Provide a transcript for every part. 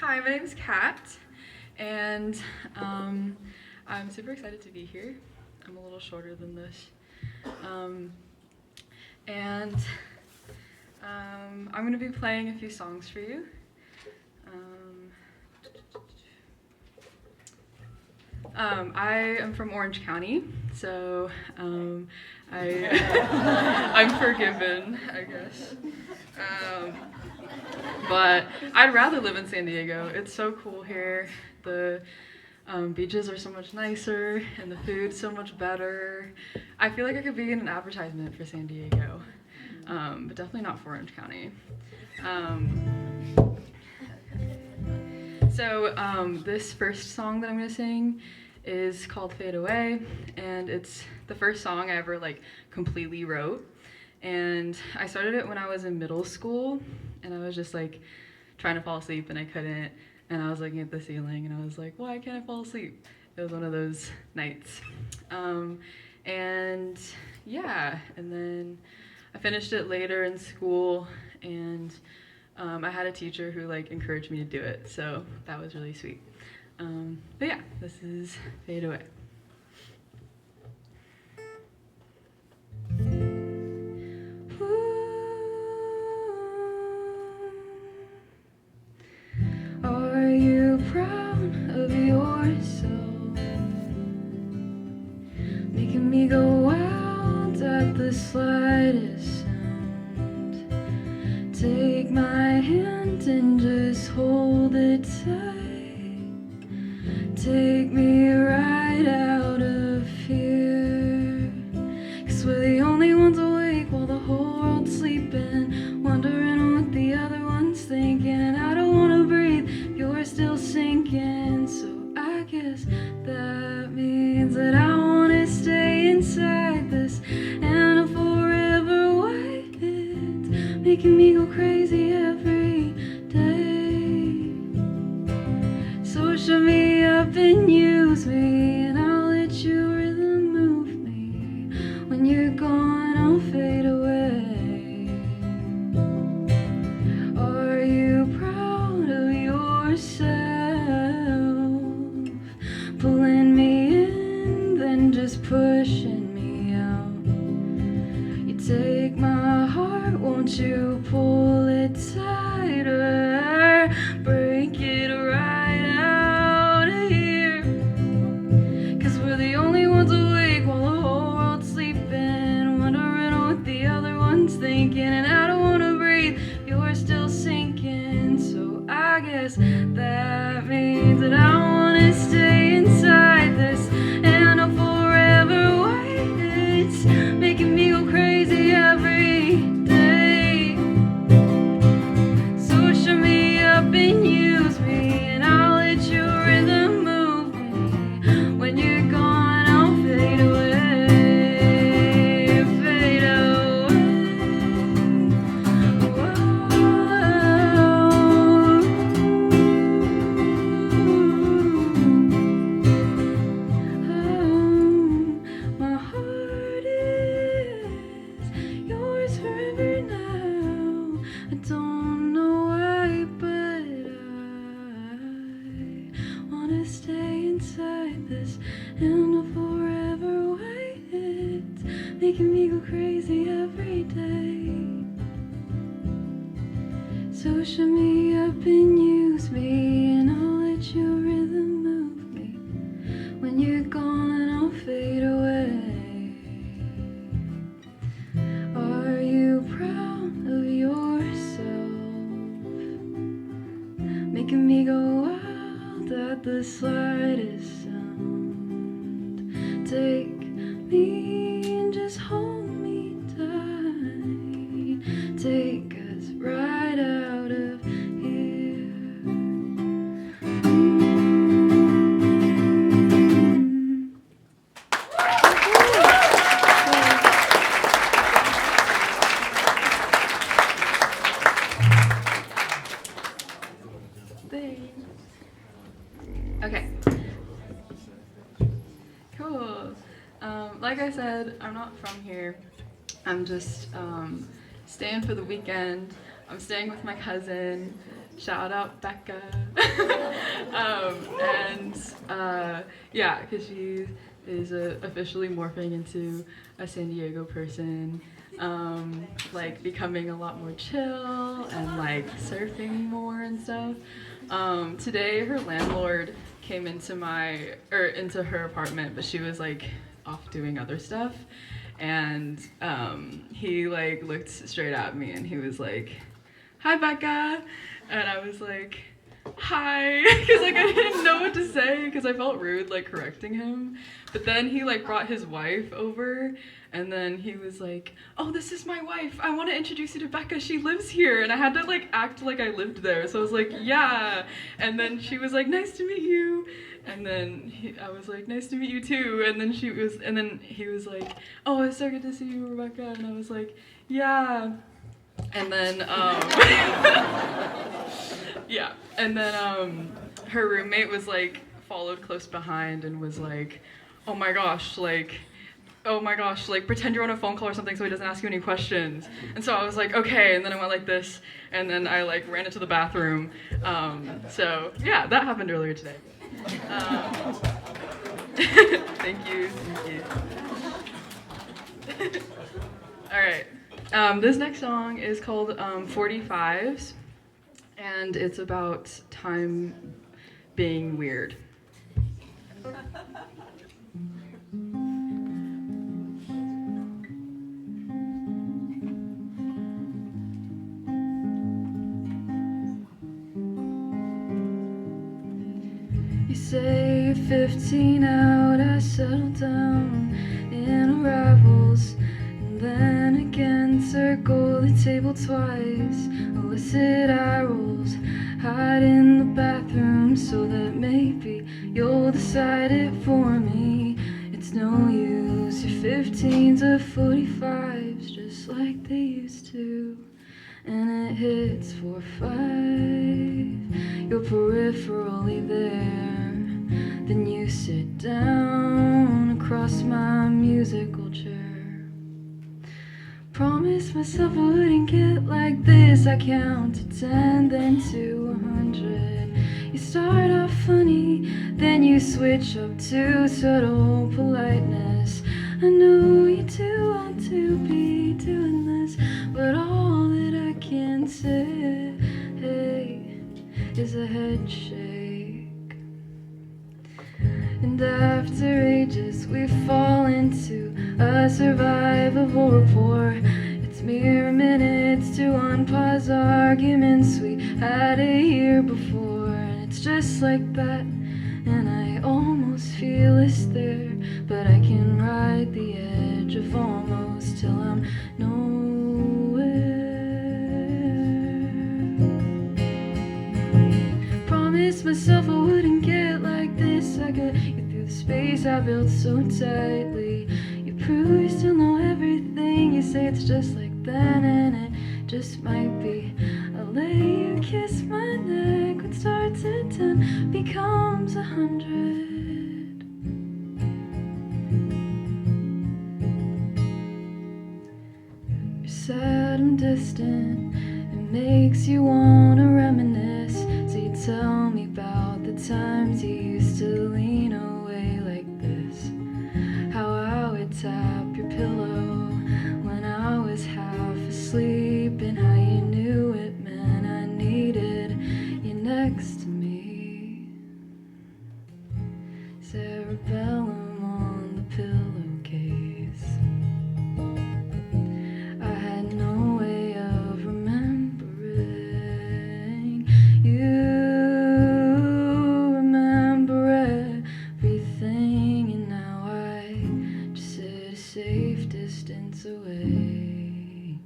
Hi, my name is Kat, and I'm super excited to be here. I'm a little shorter than this. And I'm going to be playing a few songs for you. I am from Orange County, so I'm forgiven, I guess. But I'd rather live in San Diego. It's so cool here. The beaches are so much nicer, and the food's so much better. I feel like I could be in an advertisement for San Diego, but definitely not for Orange County. So this first song that I'm gonna sing is called Fade Away, and it's the first song I ever completely wrote. And I started it when I was in middle school, and I was just trying to fall asleep and I couldn't, and I was looking at the ceiling and I was like, why can't I fall asleep? It was one of those nights. And yeah, and then I finished it later in school, and I had a teacher who encouraged me to do it, so that was really sweet. But yeah, this is Fade Away. Are you proud of yourself? Making me go wild at the slightest sound. Take my hand and just hold it tight. Take me right out of here. 'Cause we're the only ones awake while the whole world's sleeping, wondering what the other one's thinking. And I don't wanna breathe, you're still sinking. So I guess that means that I wanna stay inside this and I'll forever wait. It's making me go crazy every day. So shut me up and use me, and I'll let your rhythm move me. When you're gone, I'll fade away. Are you proud of yourself? Pulling me in, then just pushing me out. You take my heart, won't you pull it tighter? Break it right out of here. 'Cause we're the only ones awake while the whole world's sleeping, wondering what the other one's thinking. And I don't wanna breathe, you're still sinking. So I guess that means that I wanna stay inside this and I'll forever wait. It's making me go crazy every day. So shut me up and use me, and I'll let your rhythm move me. When you're gone, I'll fade away. Fade away. My heart is yours forever now. I don't know why, but I wanna stay inside this and I'll forever wait. It's making me go crazy every day. So shut me up and use me, and I'll let your rhythm move me. When you're gone, I'll fade away. Are you proud of yourself? Making me go wild at the slightest sound. Take me and just hold me tight. Take us right out of here. Okay. Cool. Like I said, I'm not from here. I'm just staying for the weekend. I'm staying with my cousin. Shout out Becca. Yeah, because she is officially morphing into a San Diego person, like becoming a lot more chill and like surfing more and stuff. Today her landlord came into into her apartment, but she was like off doing other stuff, and he like looked straight at me and he was like, "Hi, Becca," and I was like, "Hi," because like I didn't know what to say because I felt rude like correcting him. But then he like brought his wife over, and then he was like, "Oh, this is my wife. I want to introduce you to Becca. She lives here." And I had to like act like I lived there, so I was like, "Yeah." And then she was like, "Nice to meet you." And then I was like, "Nice to meet you too." And then he was like, "Oh, it's so good to see you, Rebecca." And I was like, "Yeah." And then yeah, and then her roommate was like followed close behind and was like, "Oh my gosh, like pretend you're on a phone call or something so he doesn't ask you any questions." And so I was like, "Okay," and then I went like this, and then I like ran into the bathroom. So yeah, that happened earlier today. Thank you. All right. This next song is called 45s, and it's about time being weird. You say 15 out, I settle down in arrivals, and then again circle the table twice, illicit eye rolls, hide in the bathroom so that maybe you'll decide it for me. It's no use, your 15s are 45s just like they used to, and it hits 4-5. You're peripherally there, then you sit down across my musical chair. Promised myself I wouldn't get like this. I count to 10, then to 100. You start off funny, then you switch up to subtle politeness. I know you do want to be doing this, but all that I can say is a head shake. And after ages we fall into a survivable rapport. It's mere minutes to unpause arguments we had a year before, and it's just like that, and I almost feel it's there, but I can ride the edge of almost till I'm nowhere. Promised myself I wouldn't get like this. I got you through the space I built so tightly. You prove you still know everything. You say it's just like then, and it just might be. I let you kiss my neck. What starts at 10 becomes 100. You're sad and distant. It makes you wanna reminisce. So you tell me about the times you used to lean away like this. How I would tap your pillow when I was half asleep, and how you knew it meant I needed you next to me. Cerebellum on the pillowcase. I had no way of remembering. You remember everything, and now I just sit a safe distance away.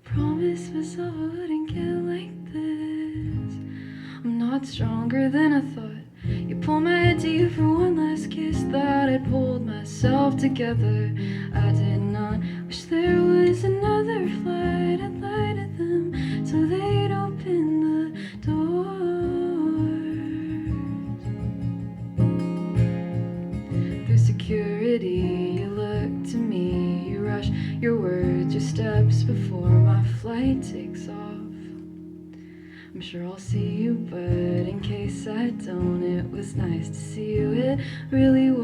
Promised myself I wouldn't get like this. I'm not stronger than I thought. You pull my head to you for one last kiss. Thought I'd pulled myself together. I did not wish there was another flight. I'd lighted them so they'd open the doors. Through security, you look to me. You rush your words, your steps before my flight takes off. I'm sure I'll see you, but in case I don't, it was nice to see you, it really was.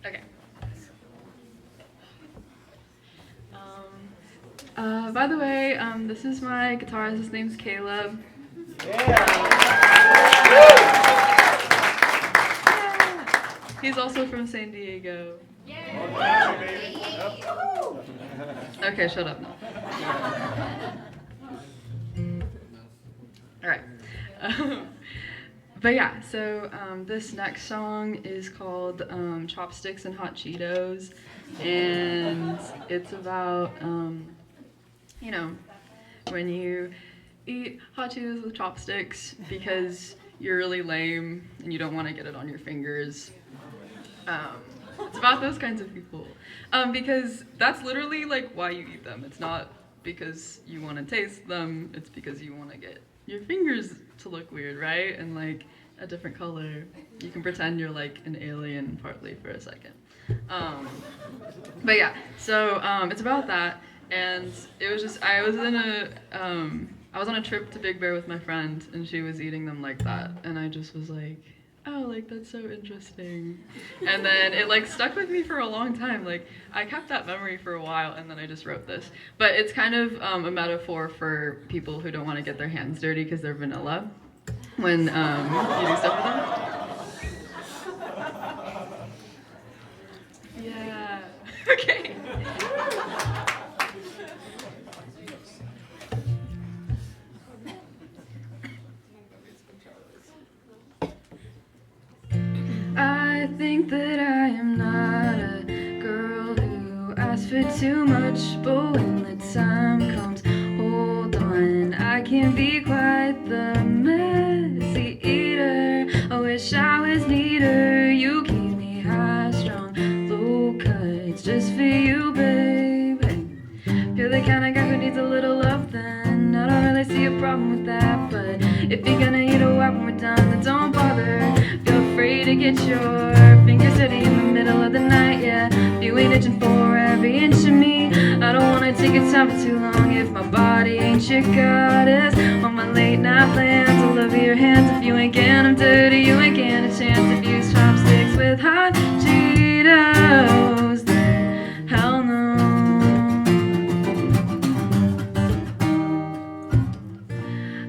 Okay. By the way, this is my guitarist. His name's Caleb. Yeah. He's also from San Diego. Okay, shut up now. All right. But yeah, so this next song is called Chopsticks and Hot Cheetos, and it's about, you know, when you eat hot Cheetos with chopsticks because you're really lame and you don't want to get it on your fingers. It's about those kinds of people, because that's literally like why you eat them. It's not because you want to taste them, it's because you want to get your fingers to look weird, right? And like a different color. You can pretend you're like an alien partly for a second. But yeah, so it's about that, and it was just, I was on a trip to Big Bear with my friend, and she was eating them like that, and I just was like, oh, like that's so interesting. And then it like stuck with me for a long time. Like I kept that memory for a while, and then I just wrote this. But it's kind of a metaphor for people who don't want to get their hands dirty because they're vanilla when eating stuff with them. Yeah. Okay. I think that I am not a girl who asks for too much, but when the time comes, hold on, I can be quite the messy eater. I wish I was neater. You keep me high strung, low cuts, just for you, baby. You're the kind of guy who needs a little love, then I don't really see a problem with that. But if you're gonna eat a while when we're done, then don't bother. Feel free to get your fingers dirty in the middle of the night, yeah. If you ain't itching for every inch of me, I don't wanna take your time for too long. If my body ain't your goddess, on my late night plans, all over your hands. If you ain't getting them dirty, you ain't getting a chance. If you use chopsticks with hot Cheetos, then hell no.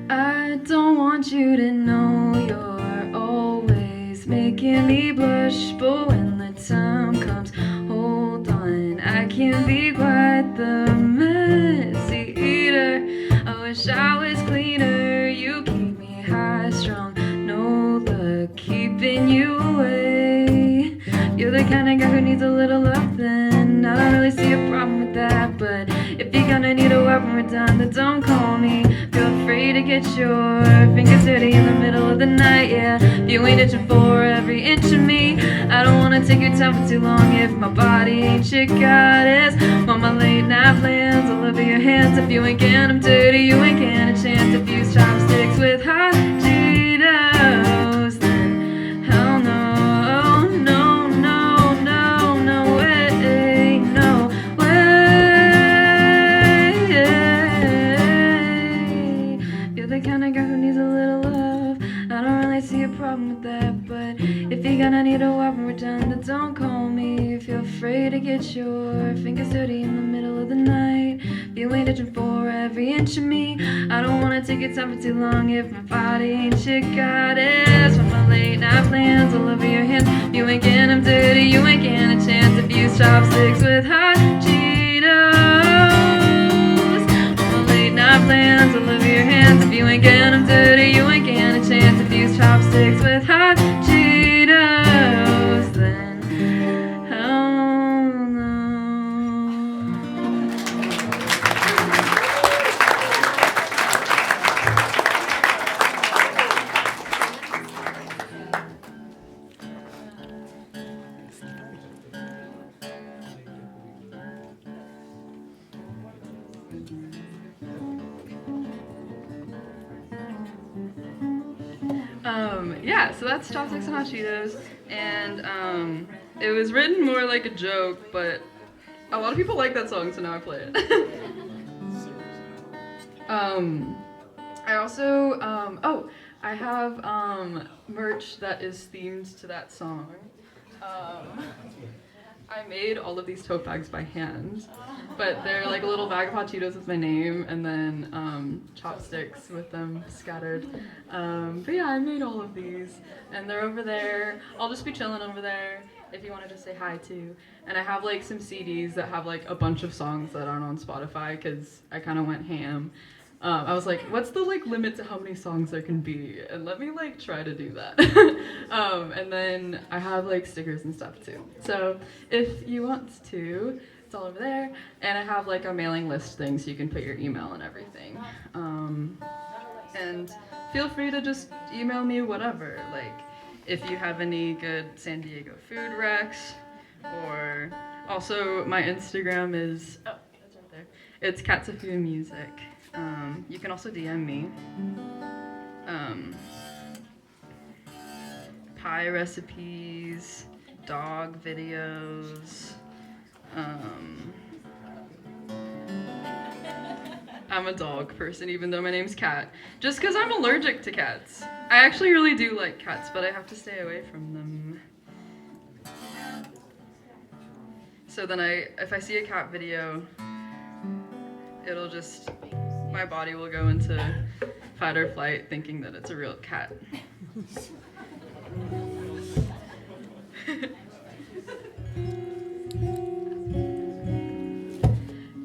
I don't want you to know you're always making me blush, but when the time comes, hold on, I can be quite the messy eater. I wish I was cleaner. You keep me high strung, no luck keeping you away. You're the kind of guy who needs a little love, then I don't really see a problem with that. But if you're gonna need a while when we're done, then don't call me. Feel free to get your fingers dirty in the middle of the night, yeah. If you ain't itching for every inch of me, I don't wanna take your time for too long. If my body ain't your goddess, on my late night plans, all over your hands. If you ain't getting them dirty, you ain't getting a chance. If you use chopsticks with hot Cheetos, then hell no. No, no, no, no way, no way. You're the kind of girl who needs a little love. I don't really see a problem with that. But if you're gonna need a while when we're done, then don't call me. Feel free to get your fingers dirty in the middle of the night. If you ain't itching for every inch of me, I don't wanna take your time for too long. If my body ain't your goddess, with my late night plans all over your hands. If you ain't getting them dirty, you ain't getting a chance. If you use chopsticks with hot Cheetos, with my late night plans all over your hands. If you ain't getting them dirty, you ain't getting a chance. If you use chopsticks with hot Cheetos, then hell no. Yeah, so that's Chopsticks and Hot Cheetos, and it was written more like a joke, but a lot of people like that song, so now I play it. I also, I have merch that is themed to that song. I made all of these tote bags by hand, but they're like a little bag of Hot Cheetos with my name, and then chopsticks with them scattered. But yeah, I made all of these, and they're over there. I'll just be chilling over there if you want to just say hi too. And I have like some CDs that have like a bunch of songs that aren't on Spotify because I kind of went ham. I was like, what's the like limit to how many songs there can be? And let me like try to do that. And then I have like stickers and stuff too. So if you want to, it's all over there. And I have like a mailing list thing so you can put your email and everything. And feel free to just email me whatever. Like if you have any good San Diego food recs, or also my Instagram is, oh, that's right there. It's Sophia Music. You can also DM me. Pie recipes, dog videos. I'm a dog person, even though my name's Cat. Just because I'm allergic to cats. I actually really do like cats, but I have to stay away from them. So then if I see a cat video, it'll just, my body will go into fight or flight thinking that it's a real cat.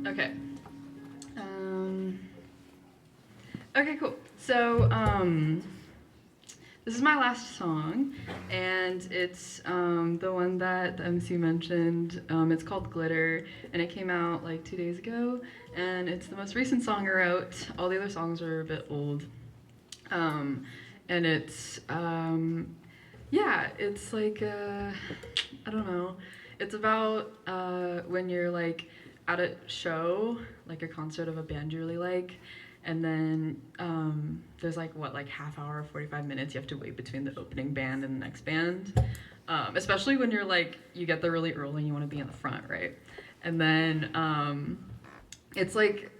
Okay. Okay, cool. So, this is my last song, and it's the one that the MC mentioned. It's called Glitter, and it came out like 2 days ago, and it's the most recent song I wrote. All the other songs are a bit old. And it's, yeah, it's like, I don't know. It's about when you're like at a show, like a concert of a band you really like, and then there's like half hour, 45 minutes you have to wait between the opening band and the next band. Especially when you're like, you get there really early and you want to be in the front, right? And then it's like,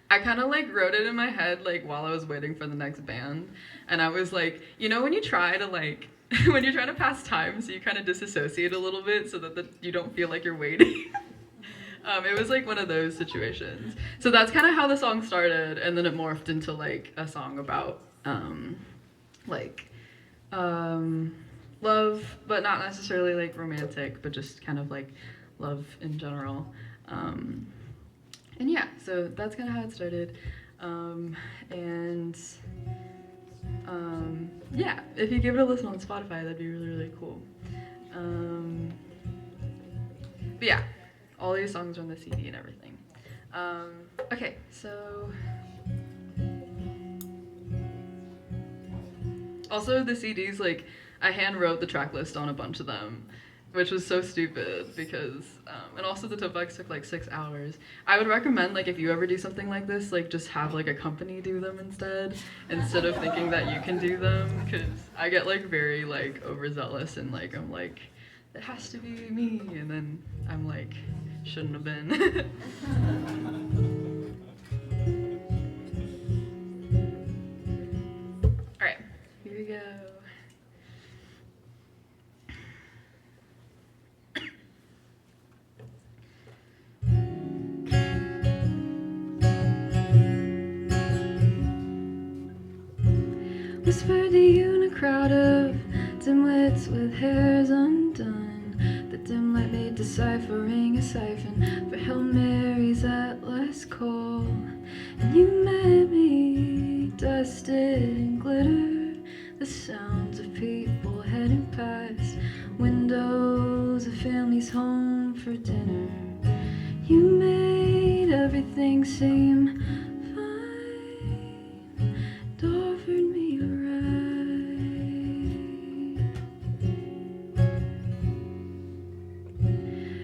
I kind of like wrote it in my head like while I was waiting for the next band, and I was like, you know when you try to like, when you're trying to pass time, so you kind of disassociate a little bit so that you don't feel like you're waiting. It was like one of those situations. So that's kind of how the song started, and then it morphed into like a song about love, but not necessarily like romantic, but just kind of like love in general. And yeah, so that's kind of how it started. Yeah, if you give it a listen on Spotify, that'd be really, really cool. But yeah, all these songs are on the CD and everything. Okay, so also the CDs, like I hand wrote the track list on a bunch of them, which was so stupid because, and also the tote bags took like 6 hours. I would recommend, like, if you ever do something like this, like, just have like a company do them instead of thinking that you can do them, because I get like very like overzealous and like I'm like, it has to be me, and then I'm like, shouldn't have been. All right, here we go. Whispered to you in a crowd of dimwits with hairs undone. The dim light made deciphering a siphon for Hail Marys at last call. And you met me, dusted in glitter, the sounds of people heading past windows of families home for dinner. You made everything seem fine, and offered me a ride.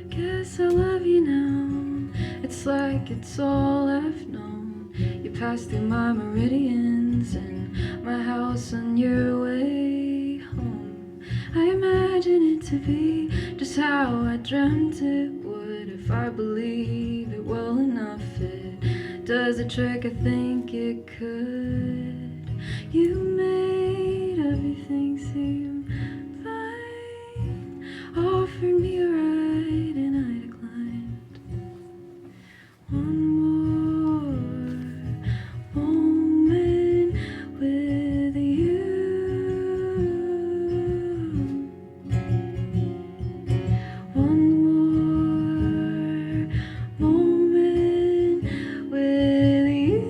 Guess I love you now. It's like like it's all I've known. You passed through my meridians and my house on your way home. I imagine it to be just how I dreamt it would. If I believe it well enough, it does the trick I think it could. You made everything seem fine, offered me a ride and I declined. One more moment with you. One more moment with you.